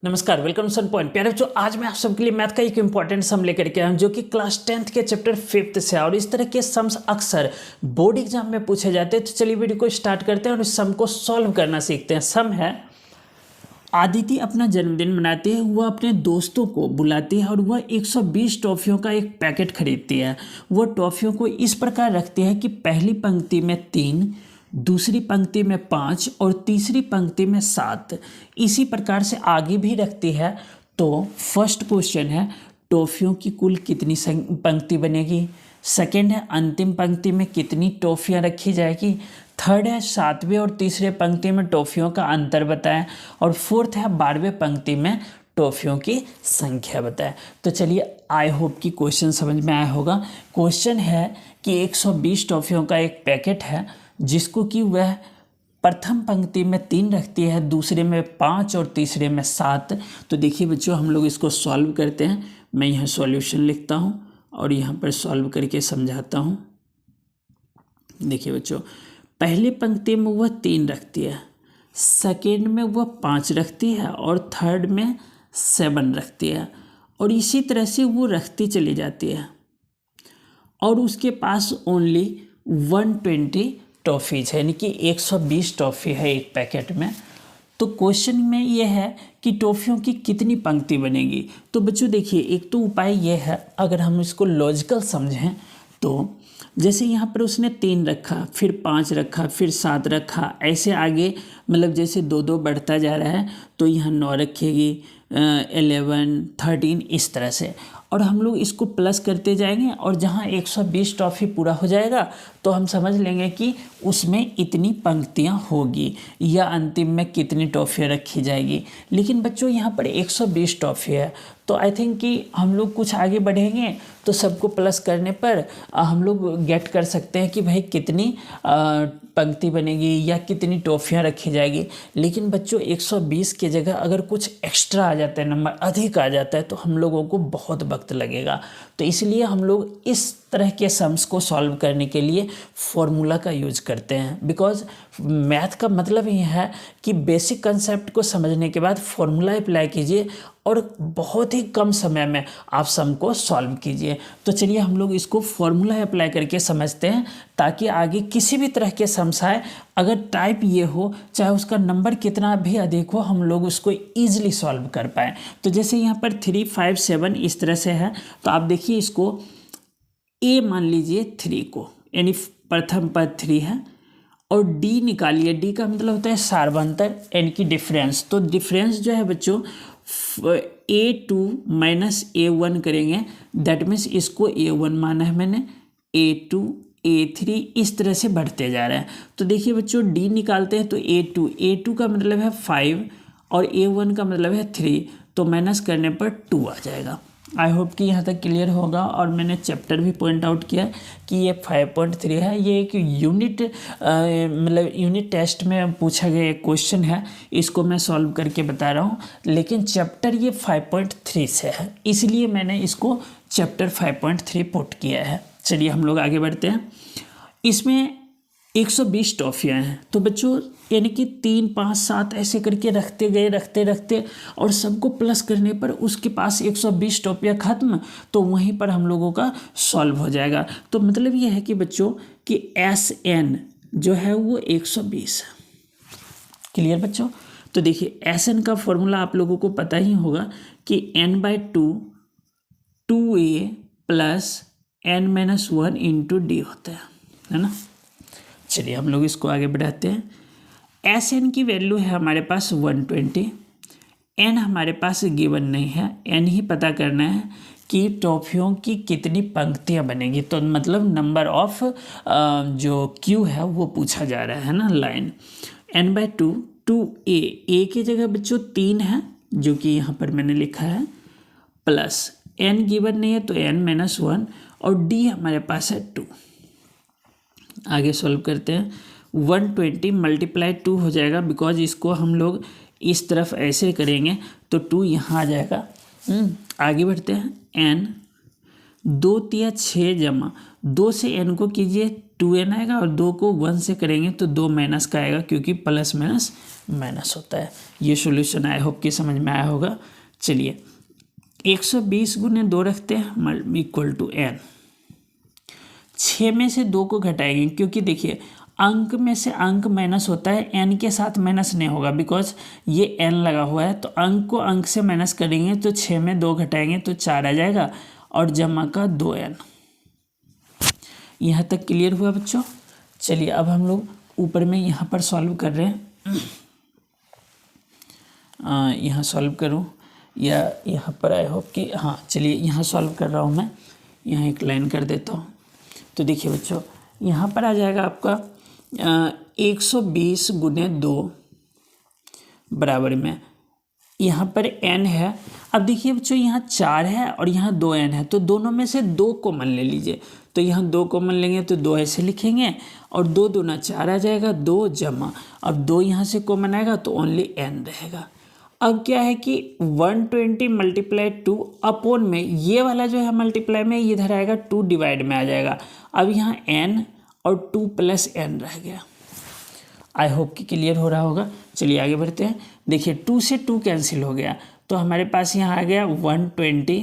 नमस्कार, वेलकम सन पॉइंट। प्यारे बच्चों, आज मैं आप सबके लिए मैथ का एक इंपॉर्टेंट सम लेकर के आया हूं जो कि क्लास 10th के चैप्टर 5th से है और इस तरह के सम्स अक्सर बोर्ड एग्जाम में पूछे जाते हैं। तो चलिए वीडियो को स्टार्ट करते हैं और इस सम को सॉल्व करना सीखते हैं। सम है, आदिति अपना जन्मदिन मनाती है, वह अपने दोस्तों को बुलाती है और वह 120 टॉफियों का एक पैकेट खरीदती है। वह टॉफियों को इस प्रकार रखती है कि पहली पंक्ति में 3, दूसरी पंक्ति में 5 और तीसरी पंक्ति में 7। इसी प्रकार से आगे भी रखती है। तो फर्स्ट क्वेश्चन है, टॉफियों की कुल कितनी पंक्ति बनेगी। सेकंड है, अंतिम पंक्ति में कितनी टॉफियाँ रखी जाएगी। थर्ड है, 7वें और तीसरे पंक्ति में टॉफियों का अंतर बताएं। और फोर्थ है, 12वें पंक्ति में टॉफियों की संख्या बताएं। तो चलिए, आई होप कि क्वेश्चन समझ में आया होगा। क्वेश्चन है कि 120 टॉफियों का एक पैकेट है जिसको कि वह प्रथम पंक्ति में 3 रखती है, दूसरे में 5 और तीसरे में 7। तो देखिए बच्चों, हम लोग इसको सॉल्व करते हैं। मैं यहाँ सॉल्यूशन लिखता हूँ और यहाँ पर सॉल्व करके समझाता हूँ। देखिए बच्चों, पहली पंक्ति में वह 3 रखती है, सेकेंड में वह 5 रखती है और थर्ड में 7 रखती है और इसी तरह से वो रखती चली जाती है और उसके पास ओनली 120 टॉफ़ीज है, यानी कि 120 टॉफ़ी है एक पैकेट में। तो क्वेश्चन में ये है कि टॉफ़ियों की कितनी पंक्ति बनेगी। तो बच्चों देखिए, एक तो उपाय ये है, अगर हम इसको लॉजिकल समझें तो जैसे यहाँ पर उसने 3 रखा, फिर 5 रखा, फिर 7 रखा, ऐसे आगे मतलब जैसे 2-2 बढ़ता जा रहा है तो यहाँ 9 रखेगी, 11, 13 इस तरह से। और हम लोग इसको प्लस करते जाएंगे और जहाँ 120 टॉफ़ी पूरा हो जाएगा तो हम समझ लेंगे कि उसमें इतनी पंक्तियाँ होगी या अंतिम में कितनी टॉफ़ियाँ रखी जाएगी। लेकिन बच्चों यहाँ पर 120 टॉफ़ी है, तो आई थिंक कि हम लोग कुछ आगे बढ़ेंगे तो सबको प्लस करने पर हम लोग गेट कर सकते हैं कि भाई कितनी पंक्ति बनेगी या कितनी टॉफ़ियाँ रखी जाएगी। लेकिन बच्चों 120 की जगह अगर कुछ एक्स्ट्रा आ जाता है, नंबर अधिक आ जाता है, तो हम लोगों को बहुत वक्त लगेगा। तो इसलिए हम लोग इस तरह के सम्स को सॉल्व करने के लिए फॉर्मूला का यूज करते हैं। बिकॉज मैथ का मतलब ये है कि बेसिक कंसेप्ट को समझने के बाद फॉर्मूला अप्लाई कीजिए और बहुत ही कम समय में आप सम को सॉल्व कीजिए। तो चलिए हम लोग इसको फॉर्मूला अप्लाई करके समझते हैं, ताकि आगे किसी भी तरह के सम्स आए, अगर टाइप ये हो, चाहे उसका नंबर कितना भी अधिक हो, हम लोग उसको ईजिली सॉल्व कर पाएँ। तो जैसे यहाँ पर 3, 5, 7 इस तरह से है, तो आप देखिए इसको ए मान लीजिए 3 को, यानी प्रथम पद 3 है, और डी निकालिए। डी का मतलब होता है सार्वंतर, यानी कि डिफरेंस। तो डिफरेंस जो है बच्चों A2 माइनस A1 करेंगे, दैट मीन्स इसको A1 माना है मैंने, A2 A3 इस तरह से बढ़ते जा रहे हैं। तो देखिए बच्चों, डी निकालते हैं तो A2 का मतलब है 5 और A1 का मतलब है 3, तो माइनस करने पर 2 आ जाएगा। आई होप कि यहाँ तक क्लियर होगा। और मैंने चैप्टर भी पॉइंट आउट किया कि ये 5.3 है। ये एक यूनिट मतलब यूनिट टेस्ट में पूछा गया एक क्वेश्चन है, इसको मैं सॉल्व करके बता रहा हूँ। लेकिन चैप्टर ये 5.3 से है, इसलिए मैंने इसको चैप्टर 5.3 पुट किया है। चलिए हम लोग आगे बढ़ते हैं। इसमें 120 टॉफ़ियाँ हैं, तो बच्चों यानी कि 3, 5, 7 ऐसे करके रखते गए, रखते और सबको प्लस करने पर उसके पास 120 टॉफ़ियाँ खत्म, तो वहीं पर हम लोगों का सॉल्व हो जाएगा। तो मतलब ये है कि बच्चों कि SN जो है वो 120 है। क्लियर बच्चों? तो देखिए SN का फॉर्मूला आप लोगों को पता ही होगा कि n/2 2a plus n-1 into D होता है ना। चलिए हम लोग इसको आगे बढ़ाते हैं। SN की वैल्यू है हमारे पास 120, N हमारे पास गिवन नहीं है, N ही पता करना है कि टॉफ़ियों की कितनी पंक्तियां बनेगी। तो मतलब नंबर ऑफ जो Q है वो पूछा जा रहा है ना, लाइन। n/2 2a की जगह बच्चों 3 है, जो कि यहाँ पर मैंने लिखा है, प्लस N गिवन नहीं है तो n-1 और D हमारे पास है 2। आगे सॉल्व करते हैं। 120 मल्टीप्लाई 2 हो जाएगा, बिकॉज इसको हम लोग इस तरफ ऐसे करेंगे तो 2 यहाँ आ जाएगा। आगे बढ़ते हैं। n 2 तिया 6 जमा 2 से n को कीजिए 2n आएगा और 2 को 1 से करेंगे तो 2 माइनस का आएगा, क्योंकि प्लस माइनस माइनस होता है। ये सॉल्यूशन आई होप कि समझ में आया होगा। चलिए 120 गुने 2 रखते हैं इक्वल टू n। 6 में से 2 को घटाएंगे क्योंकि देखिए अंक में से अंक माइनस होता है, n के साथ माइनस नहीं होगा बिकॉज ये n लगा हुआ है। तो अंक को अंक से माइनस करेंगे तो 6 में 2 घटाएंगे तो 4 आ जाएगा और जमा का 2n। यहाँ तक क्लियर हुआ बच्चों। चलिए अब हम लोग ऊपर में यहाँ पर सॉल्व कर रहे हैं। यहाँ सॉल्व करूँ या यहाँ पर आई होप कि हाँ, चलिए यहाँ सॉल्व कर रहा हूँ मैं। यहाँ एक लाइन कर देता हूँ। तो देखिए बच्चों यहाँ पर आ जाएगा आपका 120 गुने 2 बराबर में यहाँ पर n है। अब देखिए बच्चों यहाँ 4 है और यहाँ 2n है, तो दोनों में से 2 कॉमन ले लीजिए। तो यहाँ 2 कॉमन लेंगे तो 2 ऐसे लिखेंगे और 2 दूना 4 आ जाएगा, 2 जमा, अब 2 यहाँ से कॉमन आएगा तो ओनली n रहेगा। अब क्या है कि 120 मल्टीप्लाई 2 अपॉन में ये वाला जो है मल्टीप्लाई में इधर आएगा 2 डिवाइड में आ जाएगा। अब यहाँ n और 2 प्लस n रह गया। आई होप कि क्लियर हो रहा होगा। चलिए आगे बढ़ते हैं। देखिए 2 से 2 कैंसिल हो गया तो हमारे पास यहाँ आ गया 120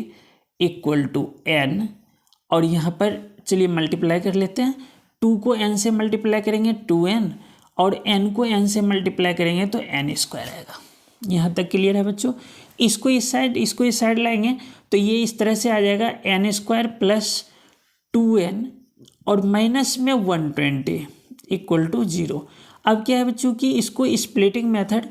इक्वल टू n और यहाँ पर चलिए मल्टीप्लाई कर लेते हैं। 2 को n से मल्टीप्लाई करेंगे 2n और n को n से मल्टीप्लाई करेंगे तो n स्क्वायर आएगा। यहाँ तक क्लियर है बच्चों। इसको इस साइड लाएंगे तो ये इस तरह से आ जाएगा n स्क्वायर प्लस 2n और माइनस में 120 इक्वल टू 0। अब क्या है बच्चों कि इसको स्प्लिटिंग मेथड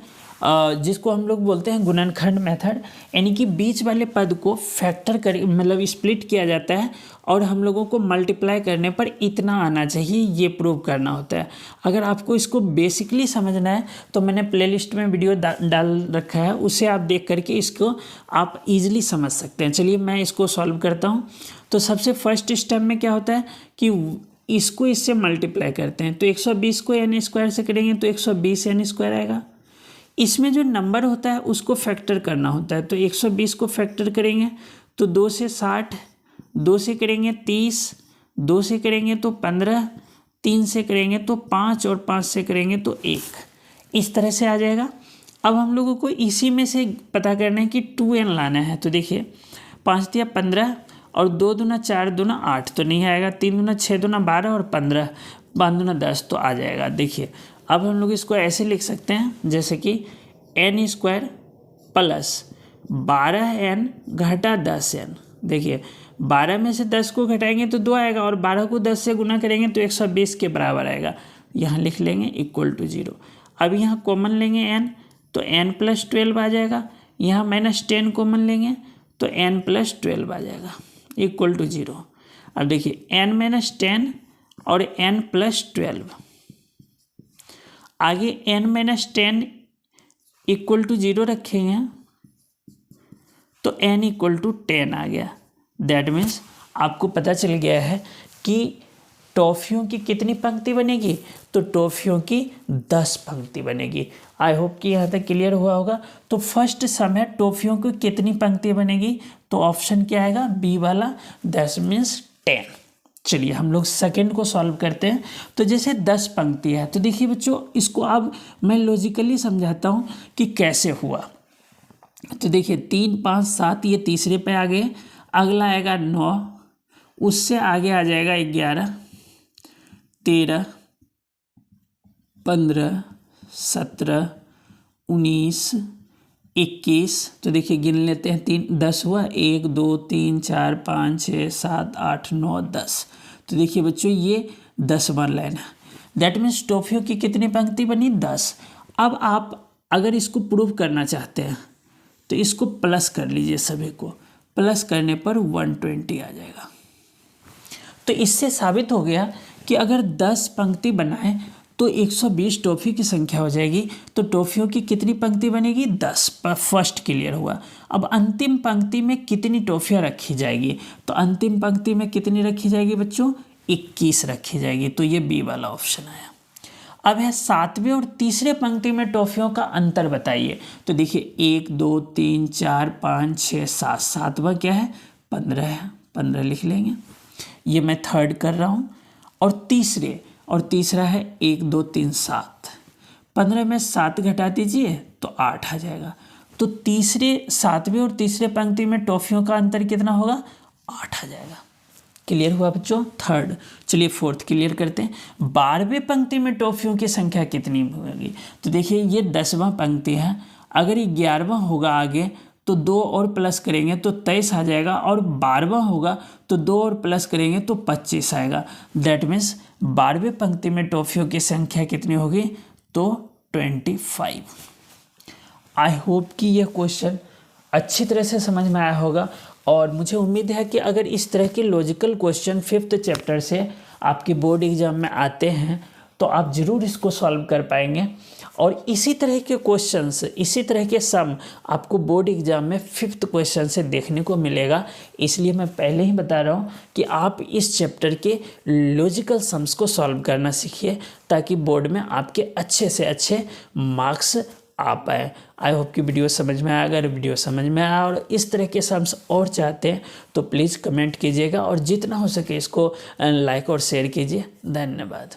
जिसको हम लोग बोलते हैं गुणनखंड मेथड, यानी कि बीच वाले पद को फैक्टर कर मतलब स्प्लिट किया जाता है और हम लोगों को मल्टीप्लाई करने पर इतना आना चाहिए ये प्रूव करना होता है। अगर आपको इसको बेसिकली समझना है तो मैंने प्लेलिस्ट में वीडियो डाल रखा है, उसे आप देख करके इसको आप इजीली समझ सकते हैं। चलिए मैं इसको सॉल्व करता हूँ। तो सबसे फर्स्ट स्टेप में क्या होता है कि इसको इससे मल्टीप्लाई करते हैं। तो 120 को n स्क्वायर से करेंगे तो 120 n स्क्वायर आएगा। इसमें जो नंबर होता है उसको फैक्टर करना होता है। तो 120 को फैक्टर करेंगे तो 2 से 60, 2 से करेंगे 30, 2 से करेंगे तो 15, 3 से करेंगे तो 5 और 5 से करेंगे तो 1। इस तरह से आ जाएगा। अब हम लोगों को इसी में से पता करना है कि 2n लाना है। तो देखिए 5 दिया 15 और 2 दूना 4 दूना 8 तो नहीं आएगा, 3 दूना 6 दूना 12 और 15 5 दूना 10 तो आ जाएगा। देखिए अब हम लोग इसको ऐसे लिख सकते हैं जैसे कि n स्क्वायर प्लस 12n घटा 10n। देखिए 12 में से 10 को घटाएंगे तो 2 आएगा और 12 को 10 से गुना करेंगे तो 120 के बराबर आएगा। यहाँ लिख लेंगे इक्वल टू 0। अब यहाँ कॉमन लेंगे n तो n प्लस 12 आ जाएगा। यहाँ माइनस 10 कॉमन लेंगे तो n प्लस 12 आ जाएगा इक्वल टू 0। अब देखिए n माइनस 10 और n प्लस 12, आगे n माइनस 10 इक्वल टू 0 रखेंगे तो n इक्वल टू 10 आ गया। दैट मीन्स आपको पता चल गया है कि टॉफ़ियों की कितनी पंक्ति बनेगी। तो टॉफ़ियों की 10 पंक्ति बनेगी। आई होप कि यहाँ तक क्लियर हुआ होगा। तो फर्स्ट सम है टॉफ़ियों की कितनी पंक्ति बनेगी, तो ऑप्शन क्या आएगा बी वाला, दैट मीन्स 10। चलिए हम लोग सेकंड को सॉल्व करते हैं। तो जैसे 10 पंक्ति है तो देखिए बच्चों इसको अब मैं लॉजिकली समझाता हूँ कि कैसे हुआ। तो देखिए 3 5 7 ये तीसरे पे आ गए, अगला आएगा 9, उससे आगे आ जाएगा 11 13 15 17 19 21। तो देखिए गिन लेते हैं 10 हुआ, 1 2 3 4 5 6 7 8 9 10। तो देखिए बच्चों ये 10वां लाइन है। दैट मीन्स टॉफ़ियों की कितनी पंक्ति बनी 10। अब आप अगर इसको प्रूव करना चाहते हैं तो इसको प्लस कर लीजिए, सभी को प्लस करने पर 120 आ जाएगा। तो इससे साबित हो गया कि अगर 10 पंक्ति बनाएं तो 120 टॉफ़ी की संख्या हो जाएगी। तो टॉफ़ियों की कितनी पंक्ति बनेगी 10। फर्स्ट क्लियर हुआ। अब अंतिम पंक्ति में कितनी टॉफ़ियाँ रखी जाएगी, तो अंतिम पंक्ति में कितनी रखी जाएगी बच्चों 21 रखी जाएगी। तो ये बी वाला ऑप्शन आया। अब है 7वें और तीसरे पंक्ति में टॉफ़ियों का अंतर बताइए। तो देखिए 1 2 3 4 5 6 7, 7वां क्या है 15 है, 15 लिख लेंगे। ये मैं थर्ड कर रहा हूँ। और तीसरा है 1 2 3 7, 15 में 7 घटा दीजिए तो 8 आ जाएगा। तो सातवीं और तीसरे पंक्ति में टॉफियों का अंतर कितना होगा? 8 आ जाएगा। क्लियर हुआ बच्चों? थर्ड। चलिए फोर्थ क्लियर करते हैं। 12वें पंक्ति में टॉफियों की संख्या कितनी होगी? तो देखिए ये 10वां पंक्ति है, अगर ये 11वां होगा आगे तो 2 और प्लस करेंगे तो 23 आ जाएगा, और 12वां होगा तो 2 और प्लस करेंगे तो 25 आएगा। दैट मीन्स 12वें पंक्ति में टॉफियों की संख्या कितनी होगी? तो 25। आई होप कि यह क्वेश्चन अच्छी तरह से समझ में आया होगा, और मुझे उम्मीद है कि अगर इस तरह के लॉजिकल क्वेश्चन 5th चैप्टर से आपके बोर्ड एग्जाम में आते हैं तो आप ज़रूर इसको सॉल्व कर पाएंगे। और इसी तरह के क्वेश्चंस, इसी तरह के सम आपको बोर्ड एग्जाम में 5th क्वेश्चन से देखने को मिलेगा। इसलिए मैं पहले ही बता रहा हूँ कि आप इस चैप्टर के लॉजिकल सम्स को सॉल्व करना सीखिए, ताकि बोर्ड में आपके अच्छे से अच्छे मार्क्स आ पाए। आई होप कि वीडियो समझ में आया। अगर वीडियो समझ में आया और इस तरह के सम्स और चाहते हैं तो प्लीज़ कमेंट कीजिएगा, और जितना हो सके इसको लाइक और शेयर कीजिए। धन्यवाद।